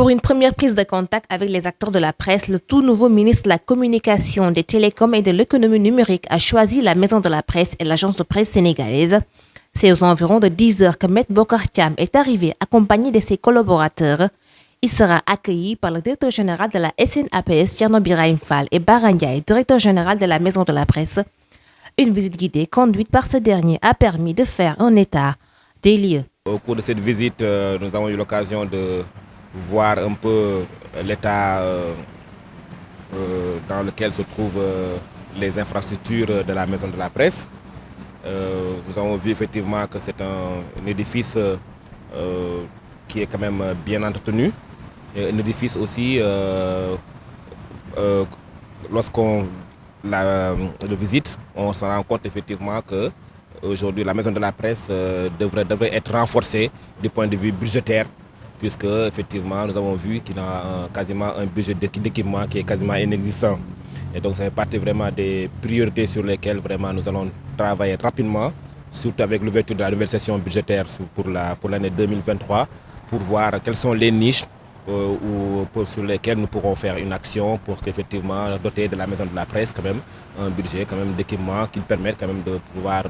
Pour une première prise de contact avec les acteurs de la presse, le tout nouveau ministre de la Communication, des Télécoms et de l'Économie numérique a choisi la Maison de la Presse et l'Agence de presse sénégalaise. C'est aux environs de 10 heures que Maître Bokar Thiam est arrivé accompagné de ses collaborateurs. Il sera accueilli par le directeur général de la SNAPS, Thierno Birahim Fall, et Bara Ndiaye, directeur général de la Maison de la Presse. Une visite guidée conduite par ce dernier a permis de faire un état des lieux. Au cours de cette visite, nous avons eu l'occasion de voir un peu l'état dans lequel se trouvent les infrastructures de la Maison de la Presse. Nous avons vu effectivement que c'est un édifice qui est quand même bien entretenu. Un édifice aussi, lorsqu'on le visite, on se rend compte effectivement que aujourd'hui la Maison de la Presse devrait être renforcée du point de vue budgétaire, puisque effectivement nous avons vu qu'il a quasiment un budget d'équipement qui est quasiment inexistant. Et donc ça fait partie vraiment des priorités sur lesquelles vraiment nous allons travailler rapidement, surtout avec l'ouverture de la nouvelle session budgétaire pour l'année 2023, pour voir quelles sont les niches sur lesquelles nous pourrons faire une action pour qu'effectivement doter de la Maison de la Presse quand même un budget quand même d'équipement qui permette quand même de pouvoir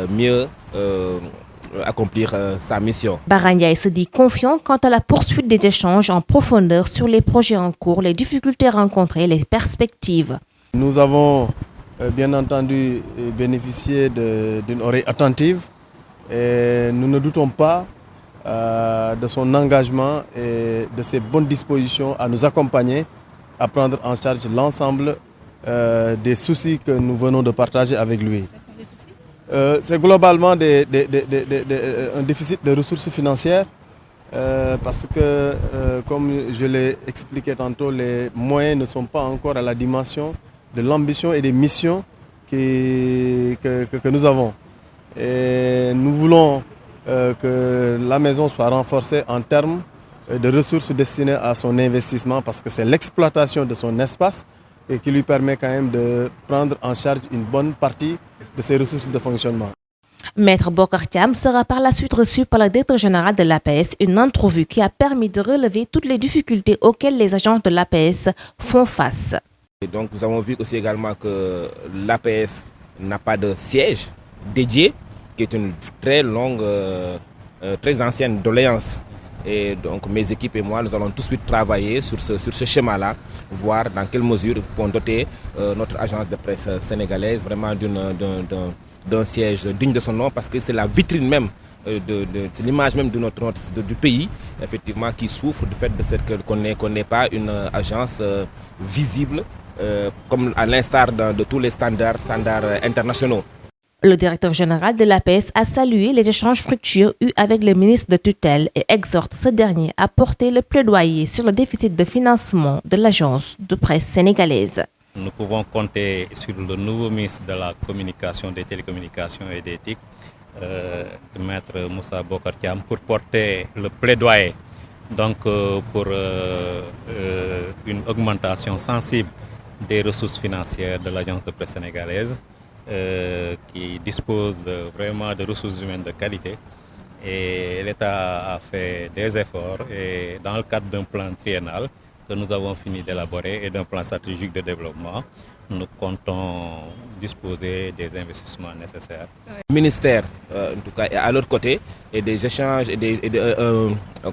mieux accomplir sa mission. Bara Ndiaye se dit confiant quant à la poursuite des échanges en profondeur sur les projets en cours, les difficultés rencontrées et les perspectives. Nous avons bien entendu bénéficié d'une oreille attentive et nous ne doutons pas de son engagement et de ses bonnes dispositions à nous accompagner, à prendre en charge l'ensemble des soucis que nous venons de partager avec lui. C'est globalement un déficit de ressources financières parce que, comme je l'ai expliqué tantôt, les moyens ne sont pas encore à la dimension de l'ambition et des missions que nous avons. Et nous voulons que la maison soit renforcée en termes de ressources destinées à son investissement parce que c'est l'exploitation de son espace et qui lui permet quand même de prendre en charge une bonne partie de ses ressources de fonctionnement. Maître Bokar Thiam sera par la suite reçu par le directeur général de l'APS, une entrevue qui a permis de relever toutes les difficultés auxquelles les agents de l'APS font face. Et donc nous avons vu aussi également que l'APS n'a pas de siège dédié, qui est une très longue, très ancienne doléance. Et donc mes équipes et moi, nous allons tout de suite travailler sur ce schéma-là, voir dans quelle mesure nous pouvons doter notre agence de presse sénégalaise vraiment d'un siège digne de son nom, parce que c'est la vitrine même, c'est l'image même de du pays, effectivement, qui souffre du fait qu'on n'ait pas une agence visible, comme à l'instar de tous les standards internationaux. Le directeur général de l'APS a salué les échanges fructueux eus avec le ministre de tutelle et exhorte ce dernier à porter le plaidoyer sur le déficit de financement de l'agence de presse sénégalaise. Nous pouvons compter sur le nouveau ministre de la Communication, des Télécommunications et des TIC, Maître Moussa Bokar Thiam, pour porter le plaidoyer donc, pour une augmentation sensible des ressources financières de l'agence de presse sénégalaise. Qui dispose vraiment de ressources humaines de qualité, et l'État a fait des efforts et dans le cadre d'un plan triennal que nous avons fini d'élaborer et d'un plan stratégique de développement, nous comptons disposer des investissements nécessaires. Le ministère, en tout cas, est à leur côté, et des échanges et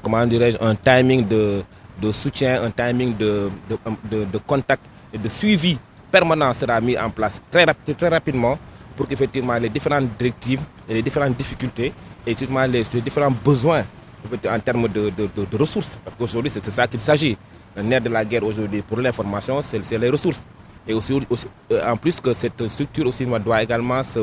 comment dirais-je, un timing de soutien, un timing de contact et de suivi permanent sera mis en place très rapidement pour qu'effectivement les différentes directives et les différentes difficultés et surtout les différents besoins en termes de ressources, parce qu'aujourd'hui c'est ça qu'il s'agit. Le nerf de la guerre aujourd'hui pour l'information, c'est les ressources. Et aussi, en plus que cette structure aussi doit également se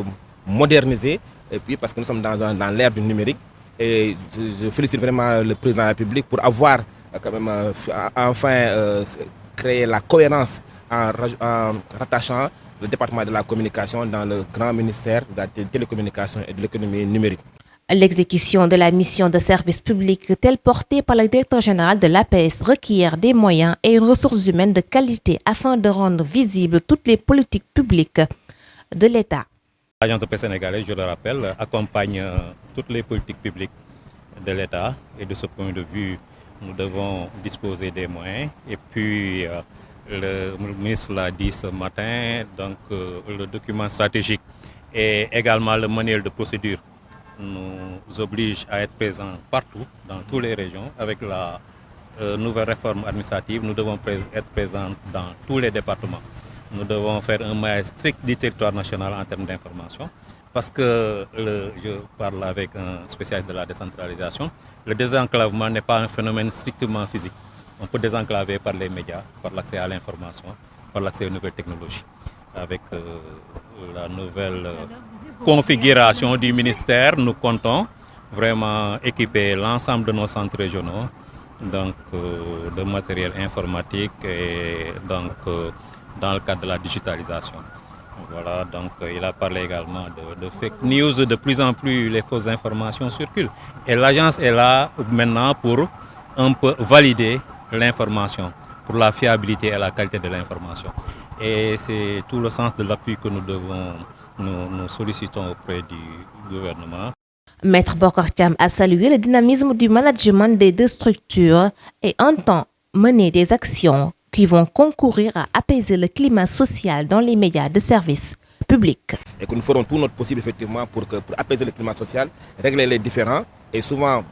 moderniser, et puis parce que nous sommes dans l'ère du numérique. Et je félicite vraiment le président de la République pour avoir quand même enfin créé la cohérence en rattachant le département de la communication dans le grand ministère de la télécommunication et de l'économie numérique. L'exécution de la mission de service public telle portée par le directeur général de l'APS requiert des moyens et une ressource humaine de qualité afin de rendre visibles toutes les politiques publiques de l'État. L'agence de presse sénégalaise, je le rappelle, accompagne toutes les politiques publiques de l'État, et de ce point de vue, Nous devons disposer des moyens. Et puis, le ministre l'a dit ce matin, donc le document stratégique et également le manuel de procédure nous oblige à être présents partout, dans toutes les régions. Avec la nouvelle réforme administrative, nous devons être présents dans tous les départements. Nous devons faire un maillage strict du territoire national en termes d'information. Parce que je parle avec un spécialiste de la décentralisation, le désenclavement n'est pas un phénomène strictement physique. On peut désenclaver par les médias, par l'accès à l'information, par l'accès aux nouvelles technologies. Avec la nouvelle configuration du ministère, nous comptons vraiment équiper l'ensemble de nos centres régionaux donc, de matériel informatique et donc, dans le cadre de la digitalisation. Voilà, donc il a parlé également de fake news. De plus en plus, les fausses informations circulent. Et l'agence est là maintenant pour un peu valider l'information, pour la fiabilité et la qualité de l'information. Et c'est tout le sens de l'appui que nous sollicitons auprès du gouvernement. Maître Bokar Thiam a salué le dynamisme du management des deux structures et entend mener des actions qui vont concourir à apaiser le climat social dans les médias de service public. Et que nous ferons tout notre possible effectivement pour apaiser le climat social, régler les différends et souvent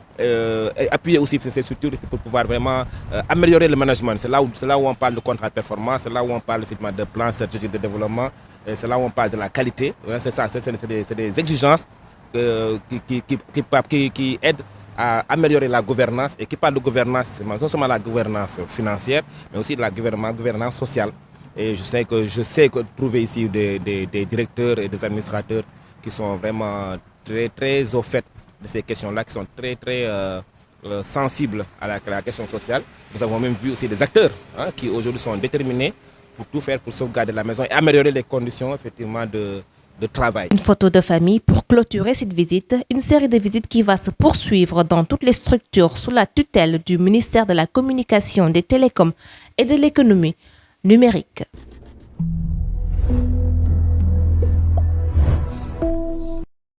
appuyer aussi ces structures pour pouvoir vraiment améliorer le management. C'est là où on parle de contrat de performance, c'est là où on parle effectivement de plan stratégique de développement, c'est là où on parle de la qualité. C'est ça, c'est des exigences qui aident à améliorer la gouvernance. Et qui parle de gouvernance, non seulement la gouvernance financière, mais aussi de la gouvernance sociale. Et je sais que trouver ici des directeurs et des administrateurs qui sont vraiment très au fait de ces questions-là, qui sont très sensibles à la question sociale. Nous avons même vu aussi des acteurs qui aujourd'hui sont déterminés pour tout faire pour sauvegarder la maison et améliorer les conditions effectivement de travail. Une photo de famille pour clôturer cette visite, une série de visites qui va se poursuivre dans toutes les structures sous la tutelle du ministère de la Communication, des Télécoms et de l'Économie numérique.